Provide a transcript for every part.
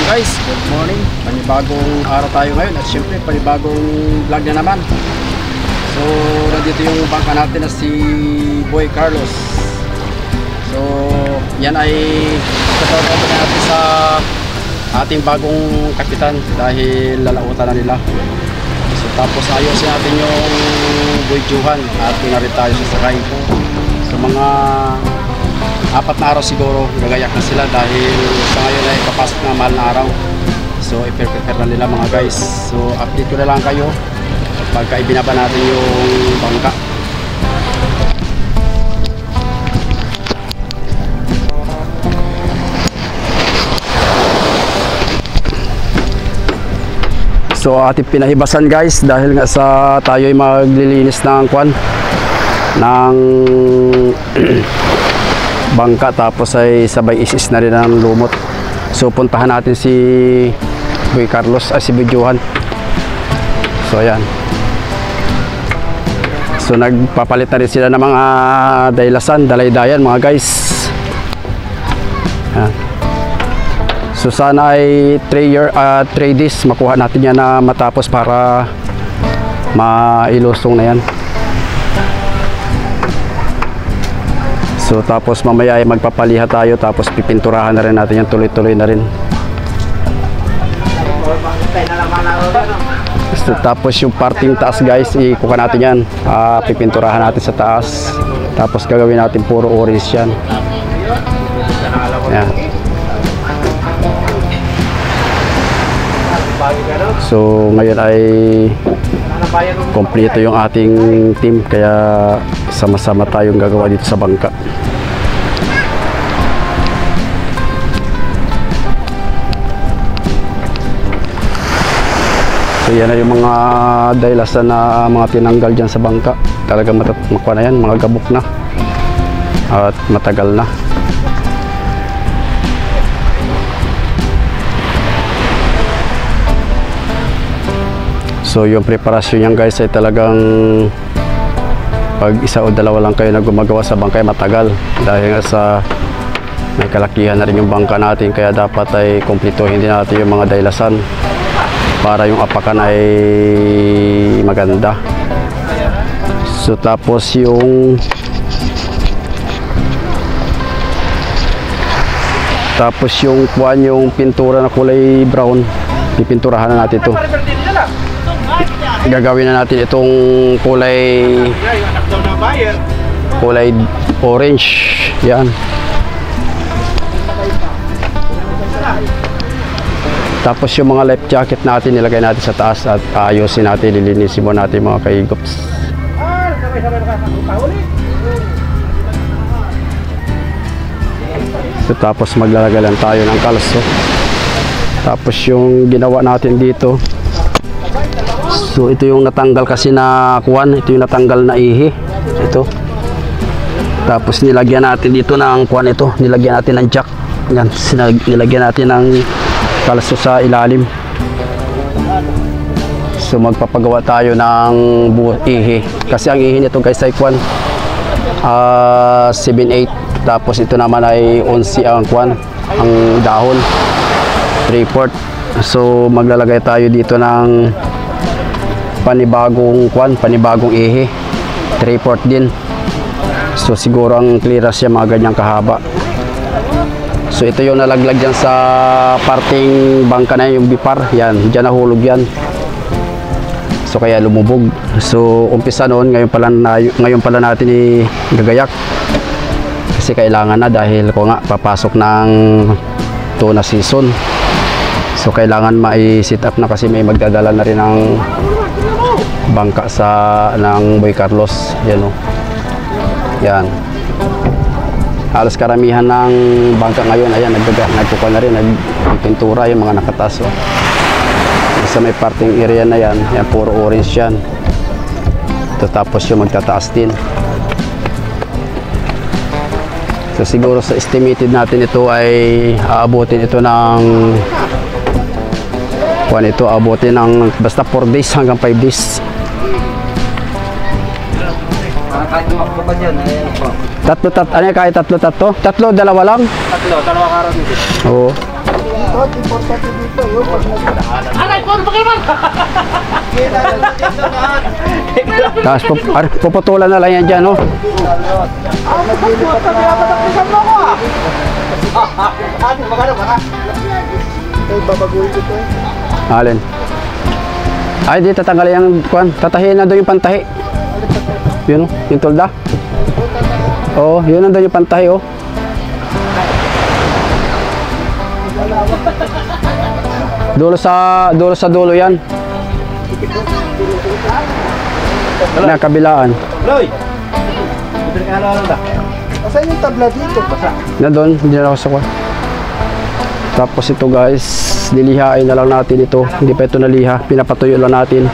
Guys, good morning. Panibagong araw tayo ngayon at syempre panibagong vlog na naman. So nandito yung bangka natin na si Boy Carlos. So yan ay kasama natin sa ating bagong kapitan dahil lalautan na nila. So tapos ayusin natin yung buydjuhan at pinarit tayo sa sakay. So mga 4 na araw siguro gagayak na sila dahil sa ngayon ay papasok na mahal na araw. So i-prepare na nila mga guys. So update ko na lang kayo pagka ibinaba natin yung bangka. So ating pinahibasan guys dahil nga sa tayo ay maglilinis ng kwan ng bangka, tapos ay sabay isis na rin ang lumot. So puntahan natin si Boy Carlos ay si Buydjuhan. So ayan. So nagpapalit na rin sila ng mga daylasan, dalaydayan mga guys. Ayan. So sana ay 3 days makuha natin yan na matapos para mailusong na yan. So tapos mamaya ay magpapaliha tayo, tapos pipinturahan na rin natin yan, tuloy-tuloy na rin. So tapos yung parting taas guys, ikuha natin yan, pipinturahan natin sa taas, tapos gagawin natin puro orange yan. Yan. So ngayon ay kompleto yung ating team, kaya sama-sama tayong gagawa dito sa bangka. So yan na yung mga daylasan na mga tinanggal dyan sa bangka. Talaga makuha na yan, mga gabok na at matagal na. So yung preparasyon yan guys ay talagang pag isa o dalawa lang kayo na gumagawa sa bangka ay matagal, dahil nga sa may kalakihan na rin yung bangka natin, kaya dapat ay kumplituhin din natin yung mga daylasan para yung apakan ay maganda. So tapos yung kuwan, yung pintura na kulay brown, pipinturahan na natin ito. Gagawin na natin itong kulay orange. Yan. Tapos yung mga life jacket natin nilagay natin sa taas at ayusin natin, lilinisin mo natin mga kaigops. So tapos maglalagay lang tayo ng kalso. Tapos yung ginawa natin dito, so ito yung natanggal kasi na kuwan, ito yung natanggal na ihi, ito. Tapos nilagyan natin dito ng kuwan, ito nilagyan natin ng jack. Yan, nilagyan natin ng kalso sa ilalim. So magpapagawa tayo ng ihi, kasi ang ihi nito guys ay kuwan 7/8, tapos ito naman ay 11 ang kuwan, ang dahon 3/4. So maglalagay tayo dito ng panibagong ihi 3/4 din. So siguro ang clearance niya mga ganyang kahaba. So ito yung nalaglag dyan sa parting bangka na yung bipar, yan, dyan nahulog yan. So kaya lumubog. So umpisa noon, ngayon pala natin igagayak kasi kailangan na, dahil ko nga papasok ng tuna season. So kailangan mai-set up na kasi may magdadala na rin ng bangka ng Boy Carlos. Yan o. Yan. Halos karamihan ng bangka ngayon, ayan, nagkukuha na rin, nagpintura yung mga nakataas. Sa may parting area na yan, yan puro orange yan. dito, tapos yung magtataas din. So siguro sa estimated natin ito ay aabutin ito ng aabutin ng basta 4 days hanggang 5 days. Ano yung kahit tatlo? Dalawa lang? Dalawa karo dito. Oo. Importante dito, yung pag aray ko, Pokemon! Tapos puputulan na lang yan dyan, no? Alin? Ay, di tatanggalin yung kuwan. Tatahiin na doon yung pantahi. Yun, yung tulda. Oo, yun nandun yung pantahi, oh. Dulo sa dulo yan. Na kabilaan. Loy! Asan yung tabla dito? Na doon, hindi na ako sa kwa. Tapos ito guys, lilihain na lang natin ito. Hindi pa ito naliha, pinapatuyo lang natin.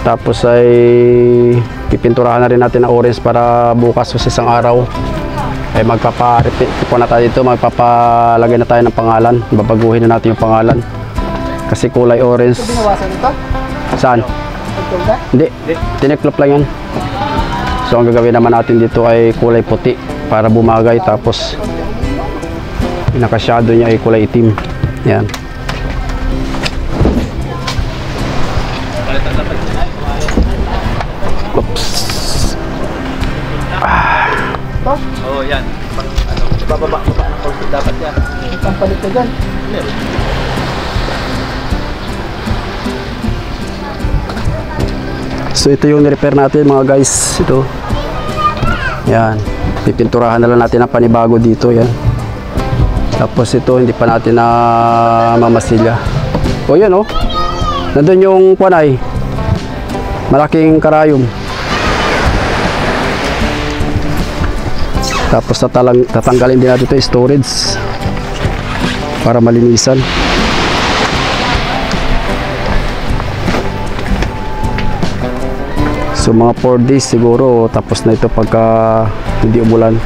Tapos ay pipinturahan na rin natin ng orange para bukas sa isang araw ay magpapa-repeat na tayo dito, magpapalagay na tayo ng pangalan. Babaguhin na natin yung pangalan kasi kulay orange. Ito binawasan ito? Saan? Hindi, tiniklop lang yan. So ang gagawin naman natin dito ay kulay puti para bumagay, tapos pinaka-shadow niya ay kulay itim. Yan. Oops. Oo, yan. Pang, ano, bababa ng konti dapat yan. Ang palit ko dyan. So ito yung ni-repair natin mga guys. Ito. Yan. Pipinturahan na lang natin ang panibago dito. Yan. Tapos ito hindi pa natin na mamasilya. O yan, oh. Nandun yung panay. Malaking karayom. Tapos tatanggalin din natin ito yung storage para malinisan. So mga 4 days siguro tapos na ito pagka hindi umulan.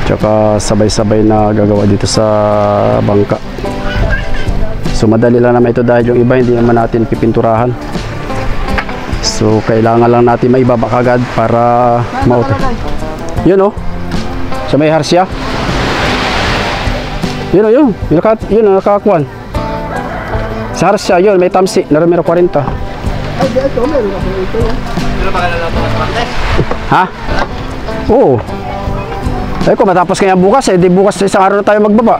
Tsaka sabay-sabay na gagawa dito sa bangka. So madali lang naman ito dahil yung iba hindi naman natin pipinturahan. So kailangan lang natin maibaba kagad para mauto. Yun, oh. Sa may harsya. Yun, yun. Yun, nakakuan. Sa harsya, yun. May tamsi. Naramiro 40. Ay, ito. Meron ako ito. Pero makalala ito na ha? Oo. Ay ko, matapos kanya bukas. Eh, di bukas sa isang araw na tayo magbaba.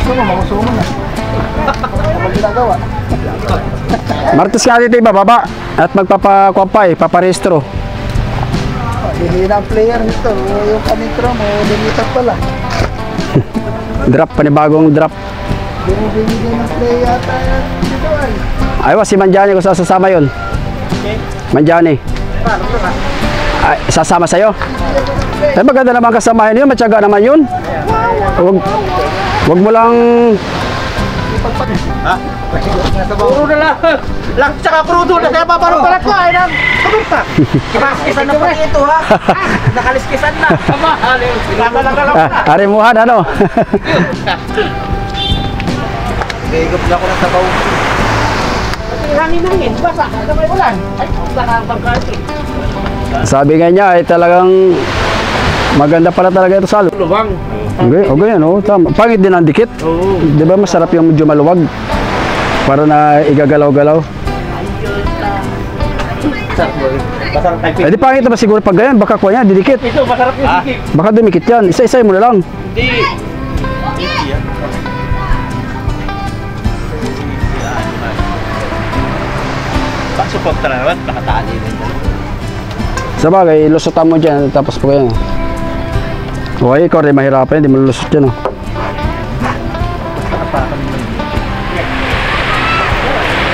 Makusumo na. Kapag ginagawa. Martes nga dito ibababa. At magpapakuan pa eh. Paparehistro. Hindi na ang player nito. Yung kanitro mo, limited pala. Drop, panibagong drop. Binibigyan ng play yata dito ay. Aywa, si Manjani kung sasama yun. Okay. Manjani. Paano ito ka? Ay, sasama sa'yo? Ay, maganda naman kasamahin yun. Matyaga naman yun. Wag mo lang... Ha? Puro na lang. Lang tsaka crudo na. Kaya paparong palat ko ay nang kumita. Kaliskisan na pati ito ha. Nakaliskisan na. Tama. Arimuhan, ano? Gigop na ako ng sabaw. Hangin na hangin. Basa. Ano may ulan? Ay, baka ang pagkati. Sabi nga niya ay talagang maganda pala talaga ito sa Lubang. Okay, okay yan, oh. Tama. Pangit din ang dikit. Oo. Di ba masarap yung medyo maluwag? Para na igagalaw-galaw. Masarap type. Eh di pangit naman siguro pag ganyan, baka kuha niya, didikit. Ito, masarap yung sikip. Baka dumikit yan. Isa-isay mo na lang. Hindi. Pasupag talaga, nakatali rin. Sa bagay, lusutan mo dyan, tapos po ganyan. Okay, ikaw rin mahirapan, hindi mo lulusot dyan, oh.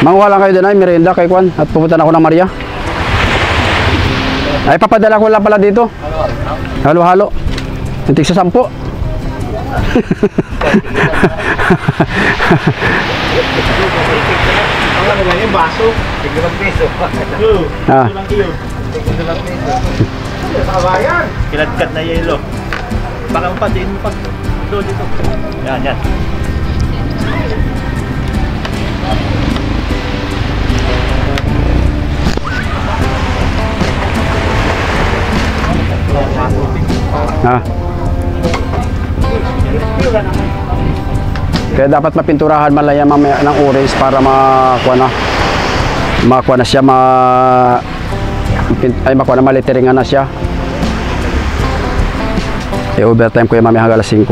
Manguha lang kayo din ay merienda kay Kwan at pupunta na ako ng Maria. Ay, papadala ko lang pala dito. Halo-halo. Hintik sa 10. Ang ano yung baso. Tiglimang piso. Ah, Tiglimang piso. Kabayan! Kinadkat na yelo. Baka mo pa din mo pag dito. Yan, yan. ah. Kaya dapat mapinturahan malaya mamaya ng orange para makuha na siya makuha na maliteringan na siya. Overtime ko yung mamaya hanggang alas 5.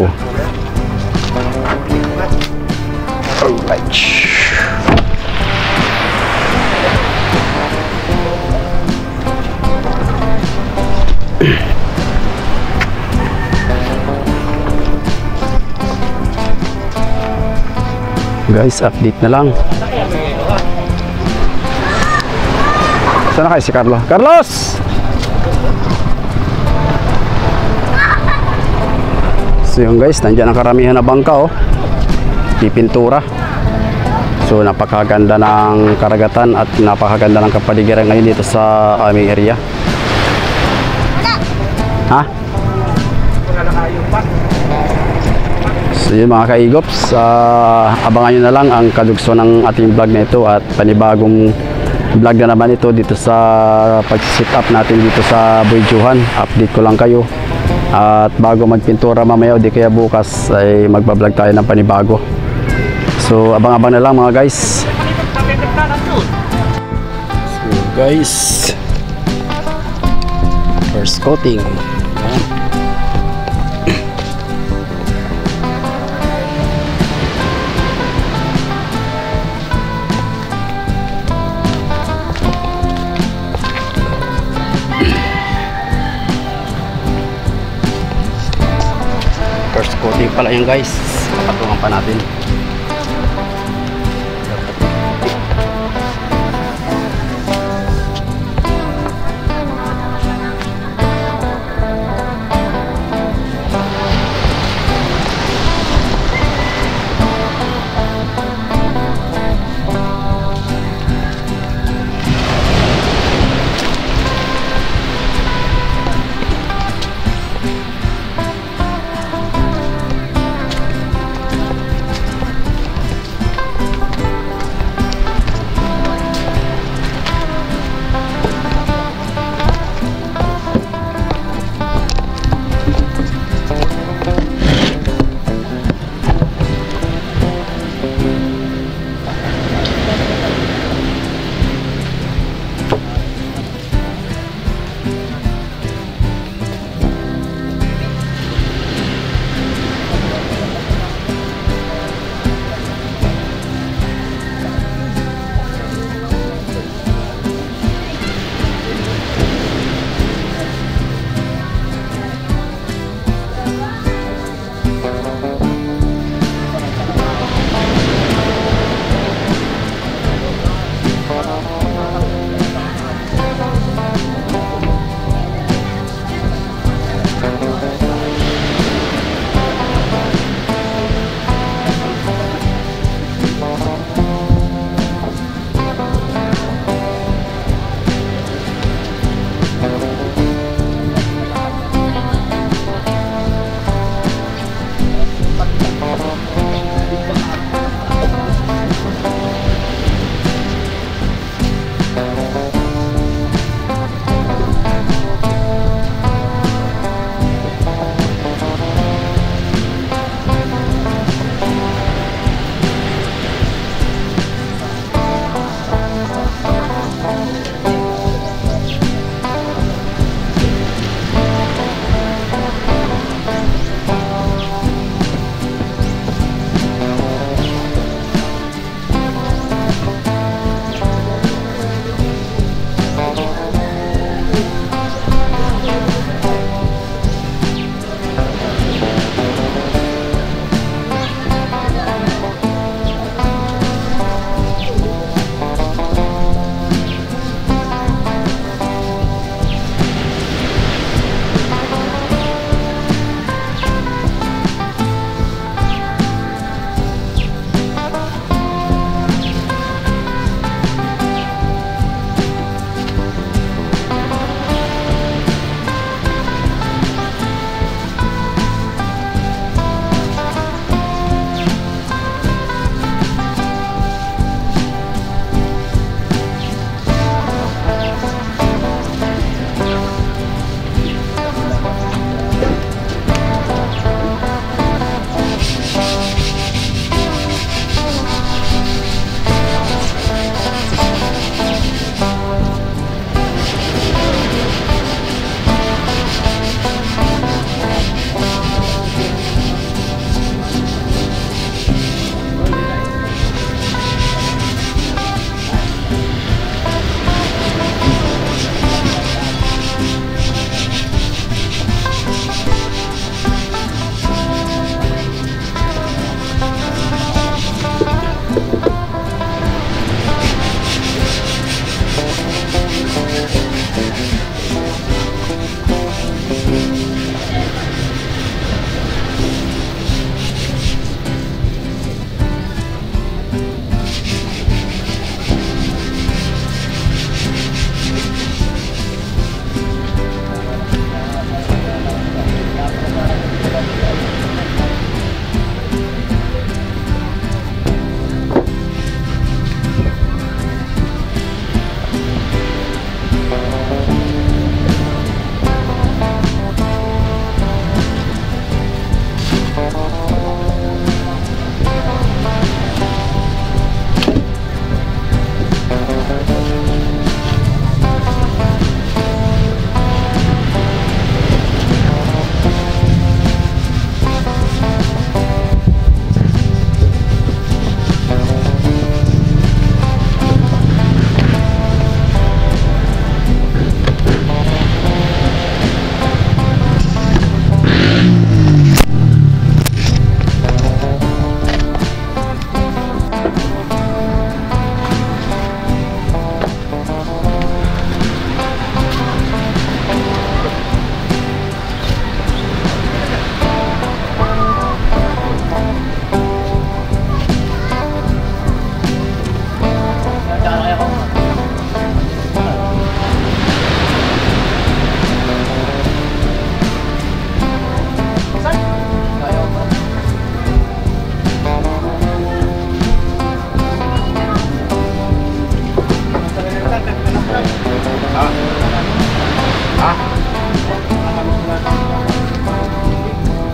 Alright. Guys, update na lang. Saan na kayo si Carlo? Carlos! So yun guys, nandiyan ang karamihan na bangka oh. Pipintura. So napakaganda ng karagatan at napakaganda ng kapaligiran ngayon dito sa aming area. Ha? So yun mga kaigops, abangan nyo na lang ang kadugso ng ating vlog na ito at panibagong vlog na naman ito dito sa pag-sit up natin dito sa Boyjuhan. Update ko lang kayo. At bago magpintura mamaya o di kaya bukas ay magbablog tayo ng panibago. So abang-abang na lang mga guys. So guys, first coating. First coating pala yan guys. Papatungan pa natin.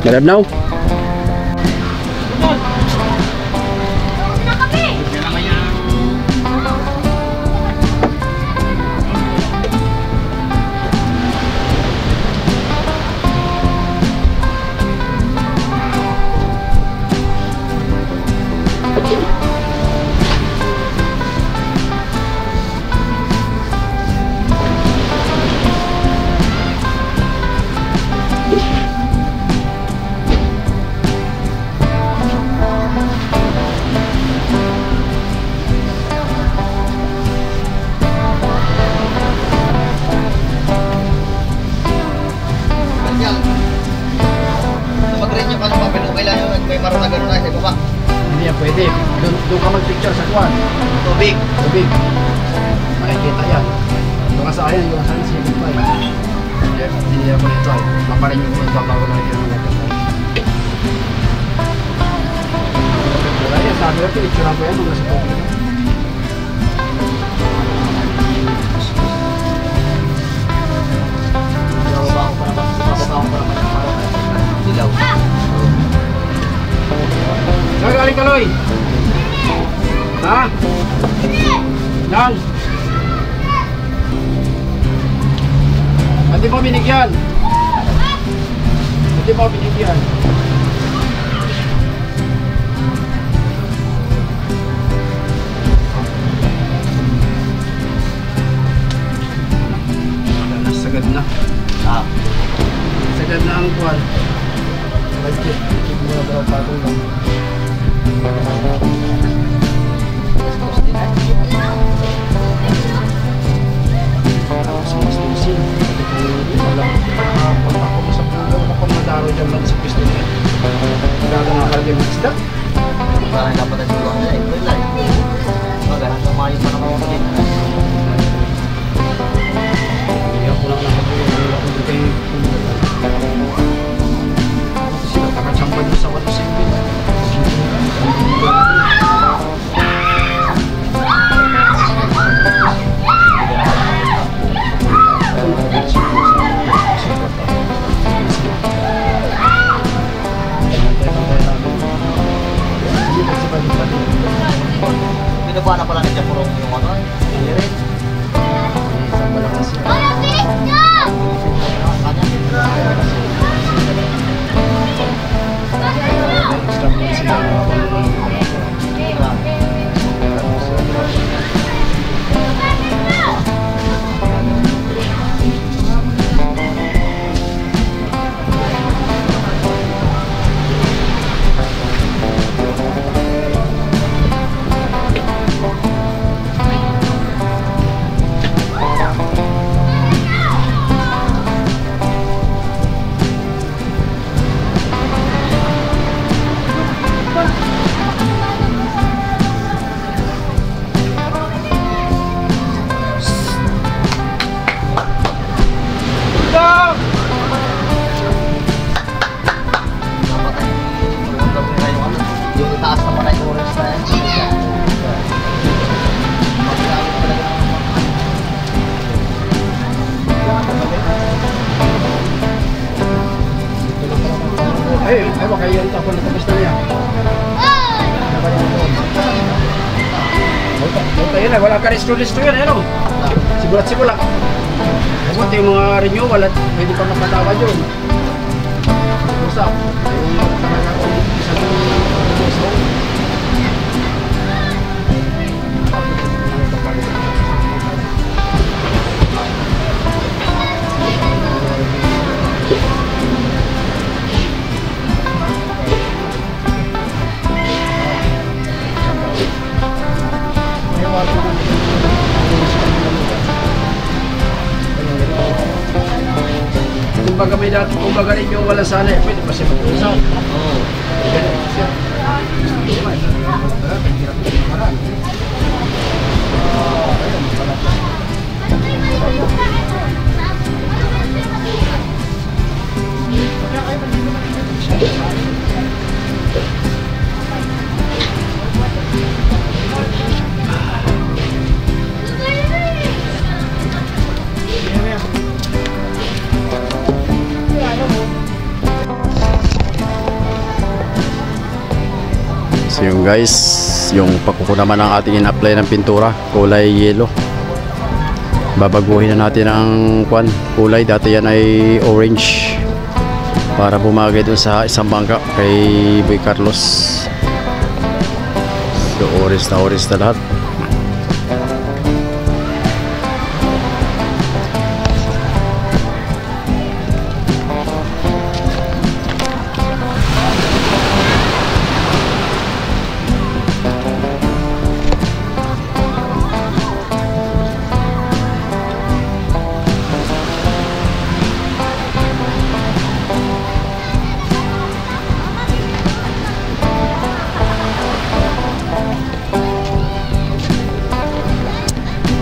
Grab now. Mag-rin yung ano pa, pinukailan yung may marong na gano'n sa baba. Hindi yan pwede. Doon ka mag-picture sa kuwan. Tubig. Tubig. Makikita yan. Doon ka sa ayan, yung saan siya dito ay. Hindi ako nito ay. Maparin yung mga babago na rin yung mga. Wala yan, sabi ko, picture ko yan mga sa tubig. Bababa ko pa naman yung marong dilaw. Saan galing ka, Loy? Ha? Nang? Ba't di mo binigyan? Ba't di mo binigyan? Sagad na. Ah. Sagad na ang kuwan. Budget. Ikip mo na daw patong lang. Tapos mas tusin. Walang pagpunta ko sa pulo. Wala pang madaro dyan lang sa pistol niya. Magkaka nakakaragay ng isda. Parang dapat ang siluan nila. Ito yung live. Magandang tumayo pa naman yung skin. Hindi ako lang nakapagulong ako dito kayo. Sila takachamba niyo sa wato singin. Pinubuhan na pala ni Japurong yung ano. Hindi rin. Ay, makayanta ko na tapos na niya. Buta yun, wala ka resto-resto yun, ano? Sigulat-sigulat. Buta yung mga renewal at pwede pa makatawa yun. Usap. Yung talaga ko isang gusto. Kumbaga may dati, kumbaga rin yung wala sana eh, pwede pa siya mag-usap. Oo. Ganun siya. So yung guys, yung pakuko naman ng ating in-apply ng pintura, kulay yellow. Babaguhin na natin ang kulay. Dati yan ay orange para bumagay dun sa isang bangka kay Boy Carlos. So orange na lahat.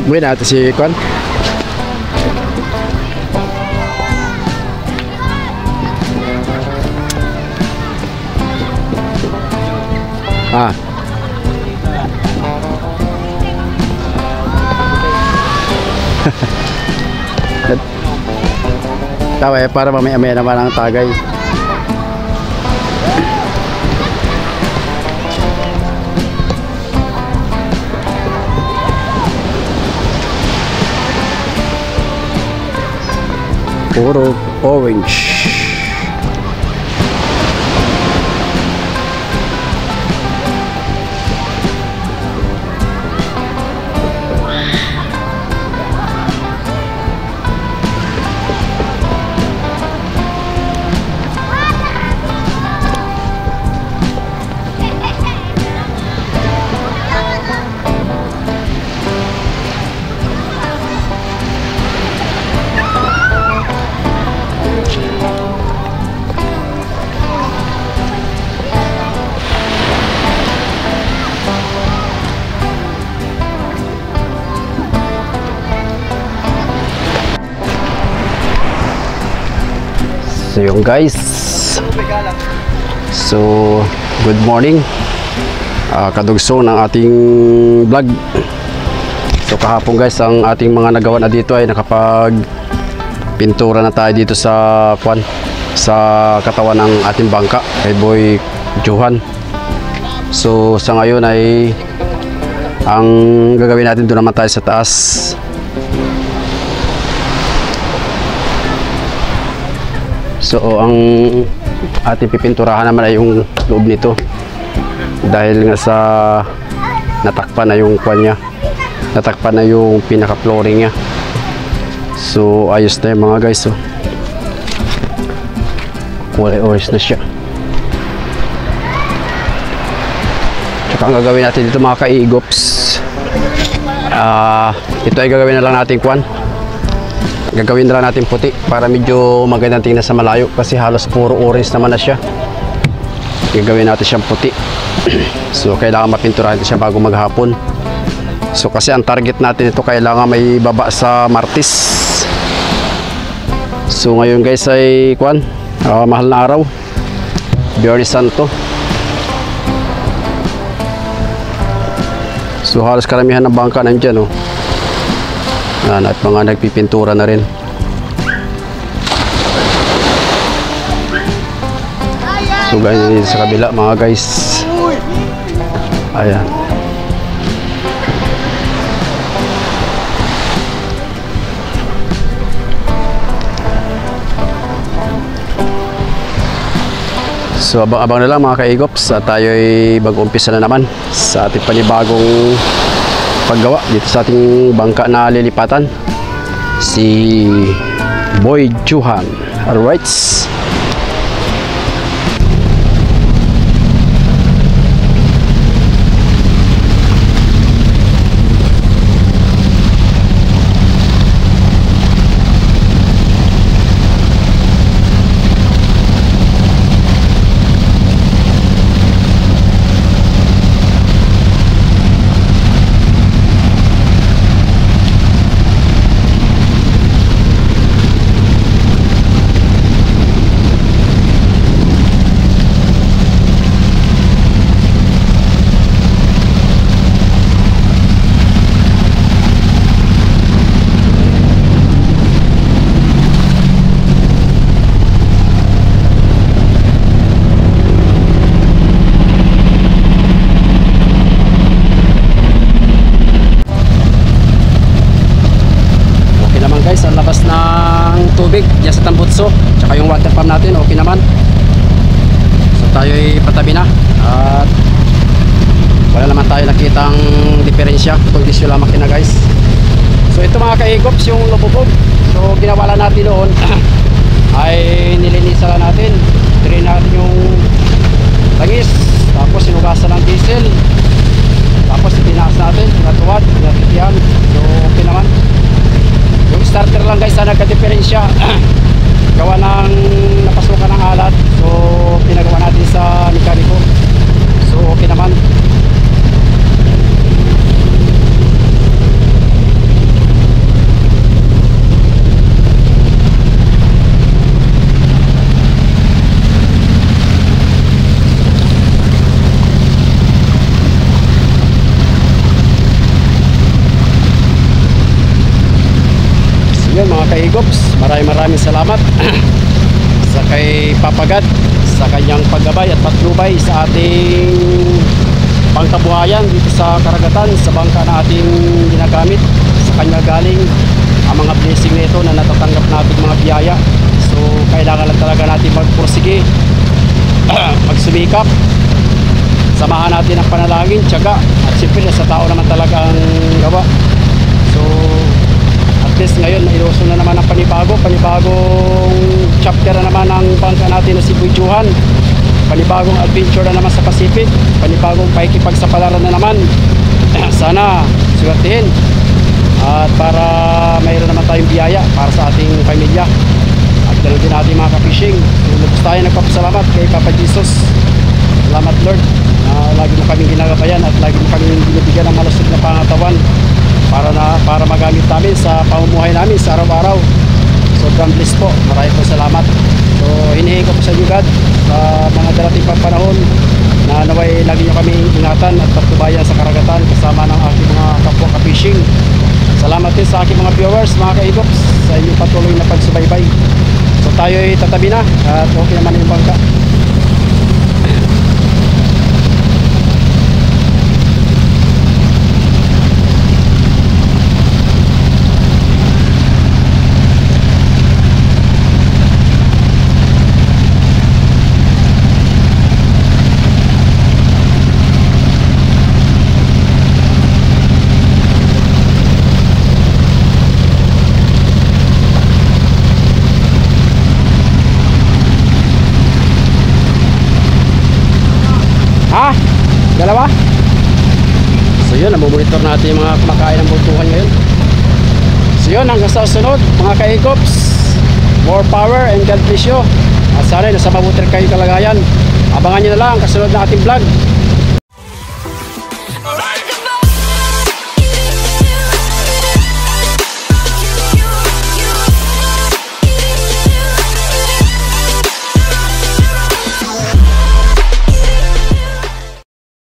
Buhay natin si Kwan. Tawa para mamaya-maya naman ang tagay. Puro orange. So yung guys, so good morning, kadugso ng ating vlog. So kahapon guys, ang ating mga nagawa na dito ay nakapag pintura na tayo dito sa sa katawan ng ating bangka kay Boy Johan. So sa ngayon ay ang gagawin natin, doon naman tayo sa taas. So ang ating pipinturahan naman ay yung loob nito, dahil nga sa natakpan na yung niya, natakpan na yung pinaka flooring niya. So ayos na yung mga guys. So kulay orange na siya. Tsaka ang gagawin natin dito mga kaigops, ito ay gagawin na lang natin gagawin na lang natin puti para medyo magandang tingnan sa malayo, kasi halos puro orange naman na siya. Gagawin natin siyang puti. So kailangan mapinturahan siya bago maghapon. So kasi ang target natin ito, kailangan may baba sa Martes. So ngayon guys ay mahal na araw, Biyernes Santo. So halos karamihan ng bangka nandiyan, at mga nagpipintura na rin. So guys, dito sa kabila mga guys, ayan. So abang na lang mga kaigops, at tayo ay mag-umpisa na naman sa ating panibagong paggawa dito sa ating bangka na lilipatan, si Boy Johan. Alright. tambutso, tsaka yung water pump natin okay naman. So tayo ay patabi na at wala naman tayo nakitang diferensya, kondisyon lang makina guys. So ito mga ka-egops yung lububog. So ginawa lang natin noon ay nilinisan lang natin, drain natin yung langis, tapos sinugasan ng diesel, tapos itinaas natin, pinatuwad, pinatitihan. So okay naman. Yung starter lang guys na nagka-diferensya gawa ng napasukan ng alat. So pinagawa natin sa mekaniko. So okay naman. Yun mga ka-egops, maraming salamat sa kay Papagad sa kanyang paggabay at patnubay sa ating pangkabuhayan dito sa karagatan, sa bangka na ating ginagamit. Sa kanya galing ang mga blessing nito na natatanggap nating mga biyaya. So kailangan lang talaga natin magpursige, magsumikap, samahan natin ang panalangin, tiyaga, at siyempre sa tao naman talaga ang gawa. So at least ngayon mailuso na naman ang panibagong chapter na naman ng bangka natin na si Bujuhan, panibagong adventure na naman sa Pacific, panibagong pakikipagsapalaran na naman. Sana suwertihin at para mayroon naman tayong biyaya para sa ating pamilya at ganoon din natin mga ka-fishing. So lubos tayo nagpapasalamat kay Papa Jesus. Salamat Lord, lagi mo kaming ginagabayan at lagi mo kaming binibigyan ng malusog na pangatawan para magamit namin sa pamumuhay namin sa araw-araw. Sobrang blessed po, maraming po salamat. So hinihingi ko po sa inyo God sa mga darating pang panahon na naway lagi nyo kami ingatan at pagtubayan sa karagatan kasama ng aking mga kapwa ka-fishing. Salamat din sa aking mga viewers, mga ka-egops, sa inyong patuloy na pagsubaybay. So tayo ay tatabi na at okay naman yung bangka. Ha? Dalawa? So yun, namumonitor natin yung mga kumakain ng bultuhan ngayon. So yun, hanggang sa sunod mga ka-egops, more power and God bless you. At sana nasa mabuti kayo kalagayan. Abangan nyo na lang kasunod na ating vlog.